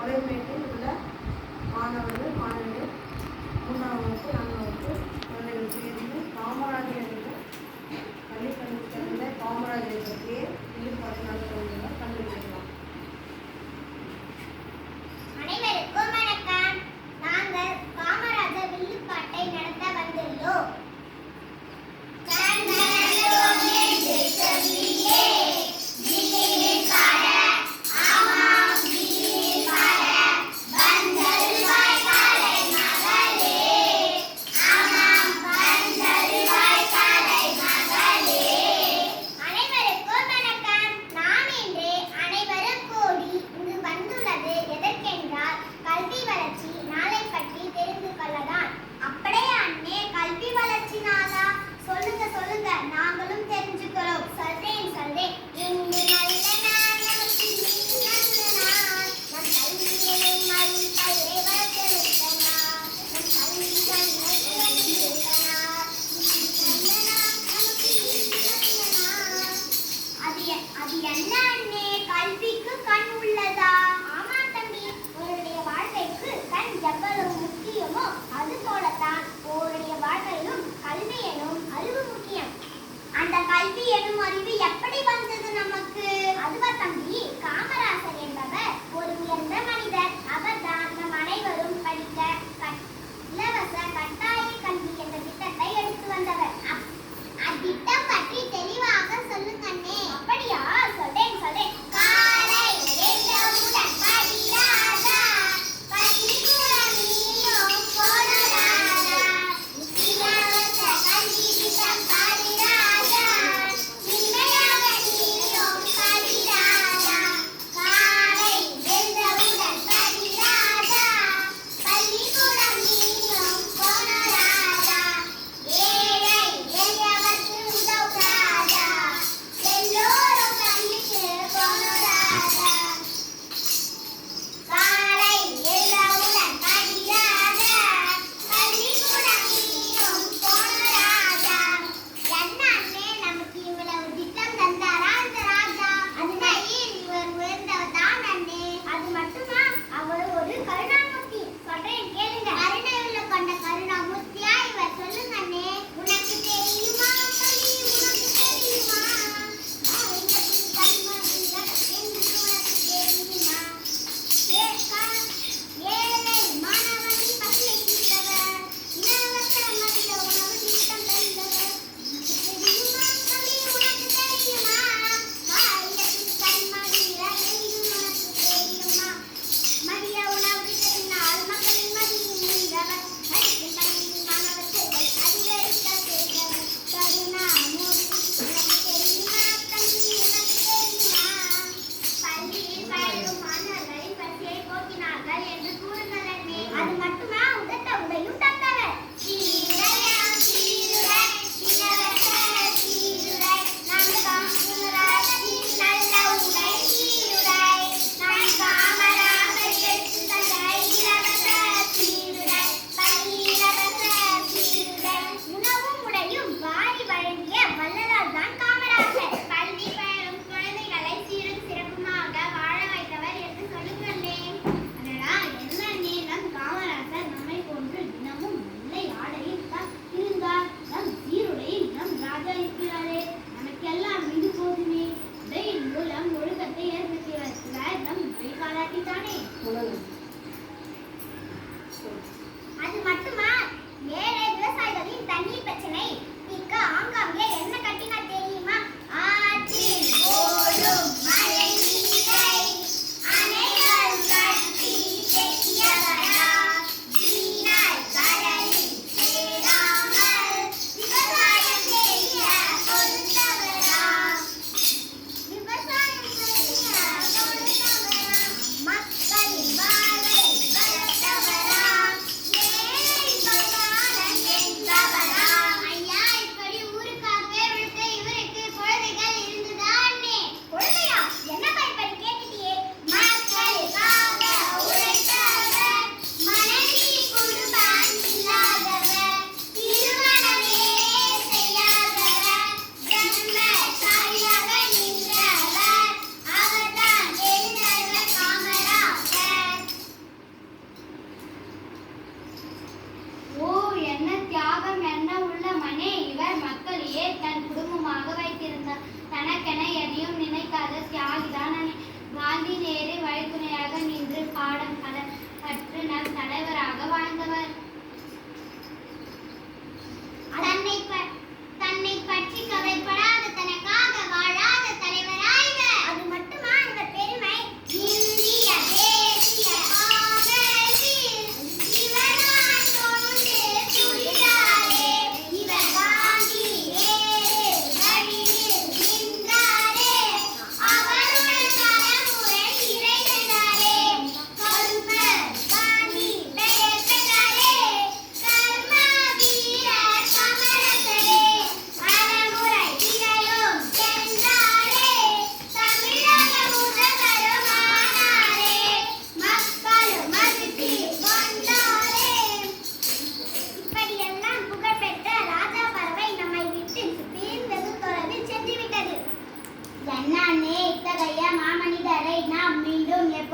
மலைமேட்டில் உள்ள மாணவர்கள் மாணவிகள் 3ஆம் வகுப்பு 4ஆம் வகுப்பு குழந்தைகள் சேர்ந்து காமராஜர் என்ற பள்ளிக்கல்வி சேர்ந்த காமராஜர் பற்றிய வில்லுப்பாட்டை நடத்துவதாக கண்டுபிடிக்கலாம். அனைவருக்கும் வணக்கம். நாங்கள் காமராஜர் வில்லுப்பாட்டை நடத்த வந்துள்ளோம். கல்விக்கு கண் உள்ளதா? ஆமா தம்பி, உன்னுடைய வாழ்க்கைக்கு கண் எவ்வளவு முக்கியமோ அது போலத்தான் உன்னுடைய வாழ்க்கையிலும் கல்வி எனும் அறிவு முக்கியம். அந்த கல்வி எனும் அறிவு எப்படி வந்தது நமக்கு? அதுவா தம்பி, காமராசர் என்பவர் ஒரு உயர்ந்த மனிதர். அவர்தான் நம் அனைவரும் படிக்க இலவச கட்டாய கல்வி என்ற திட்டத்தை எடுத்து வந்தவர். அத்திட்டம் பற்றி தெளிவாக சொல்லுங்க அண்ணே. அப்படியா? சொல்றேன். காலை எழுந்தவுடன் படிராதா, பள்ளிக்கூடம் போனராதா, இலவச கல்வி திட்டம் படிராதா, இன்மையாக நீயும் படிராதா. காலை எழுந்தவுடன் படிராதா, பள்ளிக்கூடம் நீயும் போனராதா, ஏழை எளியவர்க்கு உதவுராதா, எல்லோரும் கல்விக்கு போனராதா. காலை எழுந்தவுடன் படிராதா, பள்ளிக்கூடம் நீயும் போனராதா. என்ன அண்ணே, நமக்கு இவ்வளவு திட்டம் தந்தாரா இந்த ராஜா? உண்மையில் இவர் உயர்ந்தவர் தான் அண்ணே. அது மட்டுமா, அவர் ஒரு கருணாமூர்த்தி. சொல்றேன் கேளுங்க. கருணையுள்ள கொண்ட கருணாமூர்த்தியா இவர்? சொல்லுங்க அண்ணே. உனக்கு தெரியுமா தம்பி, உனக்கு தெரியுமா? ஏழை மாணவன் பசியை தீர்த்தவர், இலவச மதிய உணவு திட்டம் தந்தவர். தெரியுமா தம்பி, உனக்கு தெரியுமா? காயத்தின் கண்மணியில எரியும் உனக்கு தெரியுமா? மதிய உணவு திட்டத்தினால் மக்களின் மதியை மீண்டவர், படிக்கும் பள்ளியின் மாணவர் சேர்க்கை அதிகரிக்க செய்தவர். கருணாமூர்த்தி உனக்கு தெரியுமா தம்பி, உனக்கு தெரியுமா? பள்ளியில் பயிலும் மாணவர்களின் பசியை போக்கினார்கள் என்று கூறுங்கள் அண்ணே. அது மட்டுமா, உடுத்த உடையும் தந்தவர். சீருடையாம் சீருடை, இலவச சீருடை, நம் காமராஜரின் நல்ல உடை சீருடை, நம் காமராஜர் எடுத்து தந்த இலவச சீருடை, பள்ளி இலவச சீருடை. உணவும் உடையும் வாரி வழங்கிய வள்ளலார் தான் காமராஜர். பள்ளி பயிலும் குழந்தைகளை சீரும் சிறப்புமாக வாழ வைத்தவர் என்று சொல்லுங்களே. அடடா, என்ன நம் காமராஜர்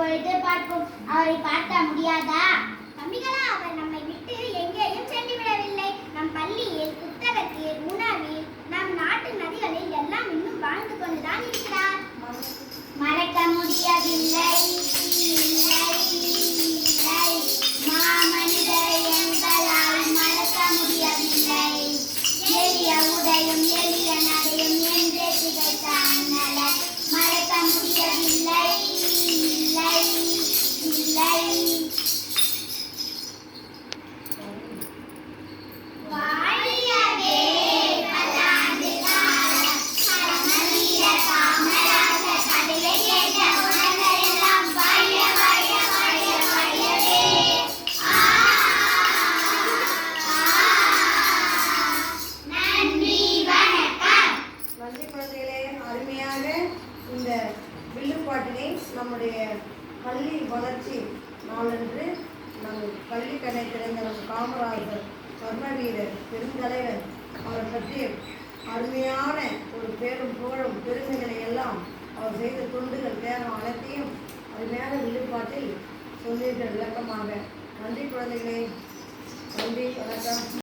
பொழுது பார்ப்போம். அவரை பார்க்க முடியாதா? தம்பிகளா, அவர் நம்மை விட்டு எங்கேயும் சென்று விடவில்லை. நம் பள்ளியில், புத்தகத்தில், உணவில், நம் நாட்டு நதிகளில் எல்லாம் இன்னும் வாழ்ந்து கொண்டுதான் இருக்கிறார். மறக்க முடியவில்லை. மாமனிதர் எங்களால் மறக்க முடியவில்லை. எளிய உடையும் எளிய நடையும் என்றே திகைத்த அண்ணலை மறக்க முடியவில்லை. வாழியவே பல்லாண்டு காலம் கர்மவீர காமராஜர் கதையை கேட்ட உலகெல்லாம் வாழ வாழ வாழ வாழவே. நன்றி, வணக்கம். நன்றி குழந்தைகளே. அருமையாக இந்த வில்லுப்பாட்டினை நம்முடைய பள்ளி வளர்ச்சி நாளன்று நம் பள்ளி கடை திறந்த நம் காமராஜர் கர்மவீரர் பெருந்தலைவர் அவரை பற்றி அருமையான ஒரு பேரும் புகழும் பெருமைகளை எல்லாம் அவர் செய்த தொண்டுகள் தேகம் அனைத்தையும் அருமையான வில்லுப்பாட்டில் சொல்லியிருக்க விளக்கமாக. நன்றி குழந்தைகளே. நன்றி, வணக்கம்.